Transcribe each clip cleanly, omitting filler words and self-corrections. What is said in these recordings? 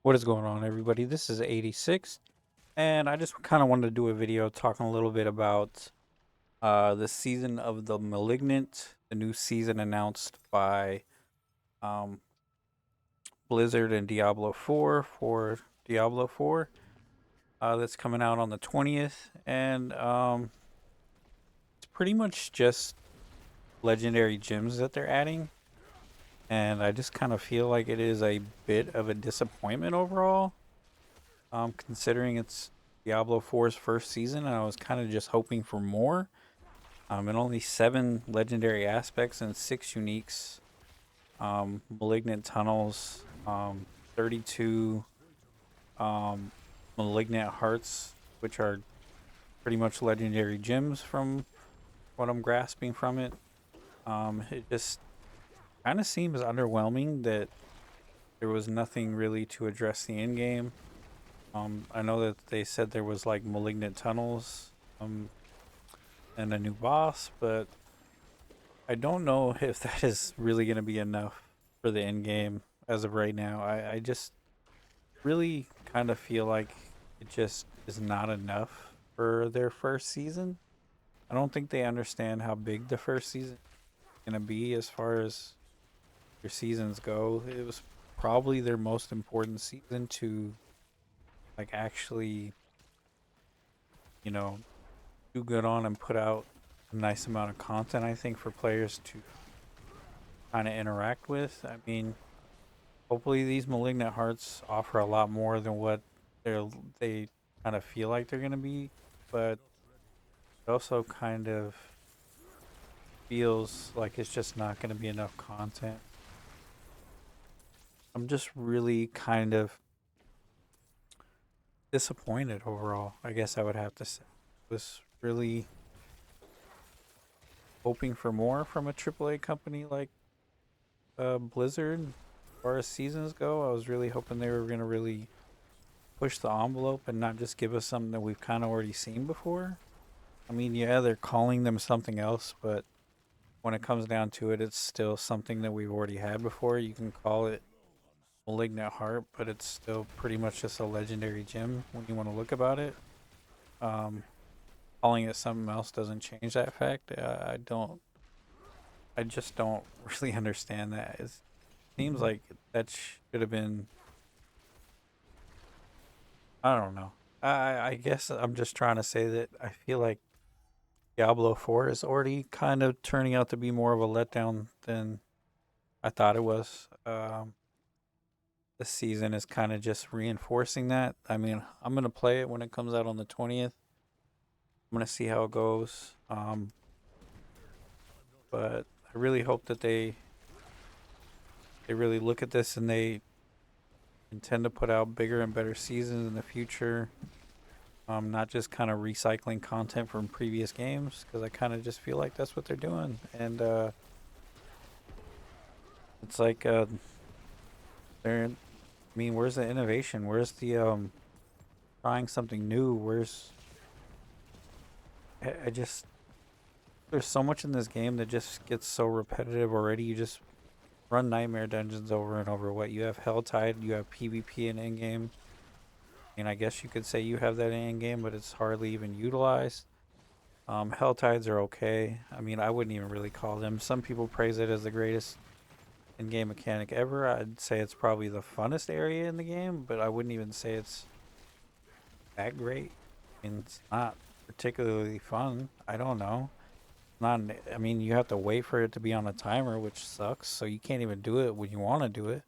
What is going on, everybody? This is 86, and I just kind of wanted to do a video talking a little bit about the season of the Malignant, the new season announced by um, Blizzard and Diablo 4 for Diablo 4 that's coming out on the 20th. And it's pretty much just legendary gems that they're adding. And I just kind of feel like it is a bit of a disappointment overall. Considering it's Diablo 4's first season, and I was kind of just hoping for more. And only 7 legendary aspects and 6 uniques. Malignant tunnels, 32 malignant hearts, which are pretty much legendary gems from what I'm grasping from it. It just kind of seems underwhelming that there was nothing really to address the end game. I know that they said there was like malignant tunnels, and a new boss, but I don't know if that is really going to be enough for the end game as of right now. I just really kind of feel like it just is not enough for their first season. I don't think they understand how big the first season is going to be as far as their seasons go. It was probably their most important season to like actually, you know, do good on and put out a nice amount of content, I think, for players to kind of interact with. I mean, hopefully these malignant hearts offer a lot more than what they kind of feel like they're going to be, but it also kind of feels like it's just not going to be enough content. I'm just really kind of disappointed overall. I guess I would have to say. Was really hoping for more from a AAA company like Blizzard. As far as seasons go, I was really hoping they were going to really push the envelope and not just give us something that we've kind of already seen before. I mean, yeah, they're calling them something else, but when it comes down to it, it's still something that we've already had before. You can call it Malignant Heart, but it's still pretty much just a legendary gem when you want to look about it. Um, Calling it something else doesn't change that fact. I just don't really understand that. It seems like that should have been, I don't know. I guess I'm just trying to say that I feel like Diablo 4 is already kind of turning out to be more of a letdown than I thought it was. This season is kind of just reinforcing that. I mean, I'm going to play it when it comes out on the 20th. I'm going to see how it goes. But I really hope that they really look at this and they intend to put out bigger and better seasons in the future. Not just kind of recycling content from previous games, because I kind of just feel like that's what they're doing. And it's like they're. I mean, where's the innovation? Where's the trying something new? I just there's so much in this game that just gets so repetitive already. You just run nightmare dungeons over and over. What you have Helltide, you have PvP in in game. And I guess you could say you have that in game, but it's hardly even utilized. Helltides are okay. I mean, I wouldn't even really call them. Some people praise it as the greatest in-game mechanic ever. I'd say it's probably the funnest area in the game, but I wouldn't even say it's that great. I mean, it's not particularly fun. I don't know. Not. I mean, you have to wait for it to be on a timer, which sucks. So you can't even do it when you want to do it.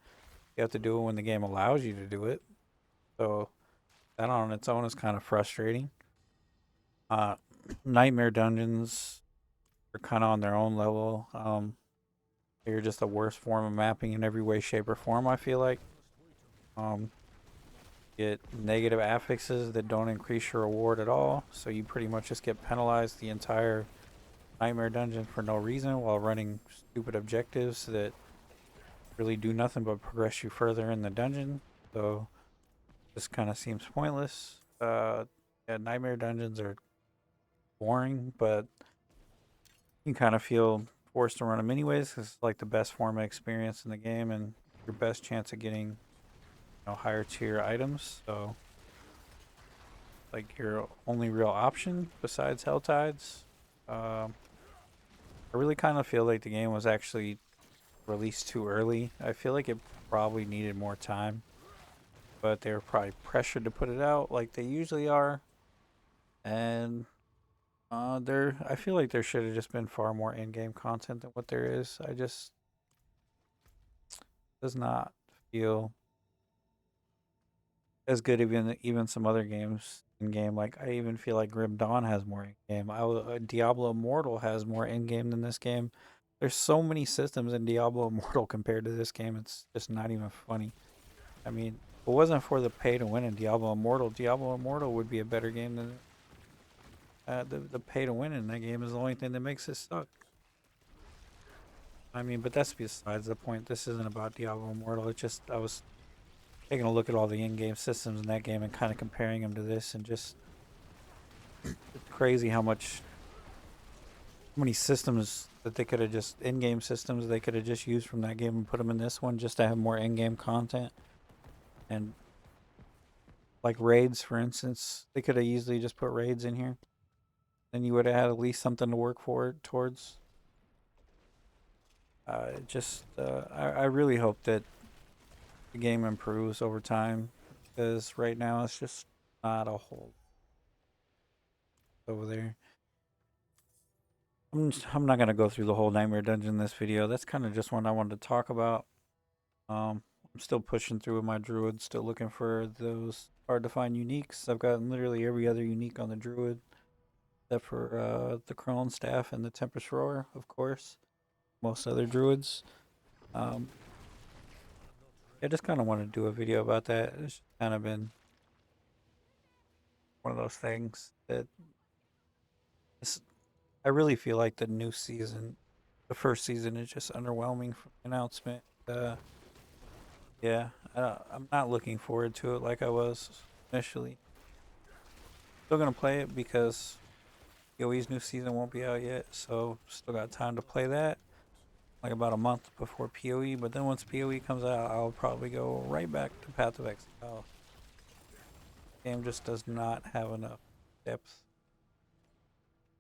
You have to do it when the game allows you to do it. So that on its own is kind of frustrating. Uh, Nightmare dungeons are kind of on their own level. They're just the worst form of mapping in every way, shape, or form. I feel like. Um, get negative affixes that don't increase your reward at all, so you pretty much just get penalized the entire nightmare dungeon for no reason while running stupid objectives that really do nothing but progress you further in the dungeon. So this kind of seems pointless. Yeah, nightmare dungeons are boring, but you kind of feel forced to run them anyways because it's like the best form of experience in the game and your best chance of getting higher tier items. So like your only real option besides Hell Tides. Um, I really kind of feel like the game was actually released too early. I feel like it probably needed more time, but they were probably pressured to put it out like they usually are. And there, I feel like there should have just been far more in-game content than what there is. I just does not feel as good even some other games in game. Like I even feel like Grim Dawn has more in game. Diablo Immortal has more in game than this game. There's so many systems in Diablo Immortal compared to this game. It's just not even funny. I mean, if it wasn't for the pay to win in Diablo Immortal would be a better game than the pay to win in that game is the only thing that makes it suck. I mean, but that's besides the point. This isn't about Diablo Immortal. It's just I was taking a look at all the in-game systems in that game and kind of comparing them to this, and just it's crazy how many systems that they could have just in-game systems they could have just used from that game and put them in this one just to have more in-game content. And like raids, for instance, they could have easily just put raids in here. Then you would have had at least something to work for towards. I really hope that the game improves over time, because right now it's just not a whole over there. I'm not gonna go through the whole Nightmare Dungeon in this video. That's kind of just one I wanted to talk about. I'm still pushing through with my druid, still looking for those hard to find uniques. I've gotten literally every other unique on the druid, except for the Crone Staff and the Tempest Roar, of course. Most other druids. Um, I just kind of want to do a video about that. It's kind of been one of those things that I really feel like the new season, the first season, is just underwhelming from the announcement. Yeah, I'm not looking forward to it like I was initially. Still gonna play it because PoE's new season won't be out yet, so still got time to play that. Like about a month before PoE, but then once PoE comes out, I'll probably go right back to Path of Exile. Game just does not have enough depth,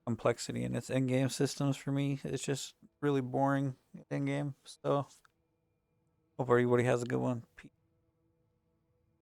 complexity in its in-game systems for me. It's just really boring in-game. So hope everybody has a good one. Peace.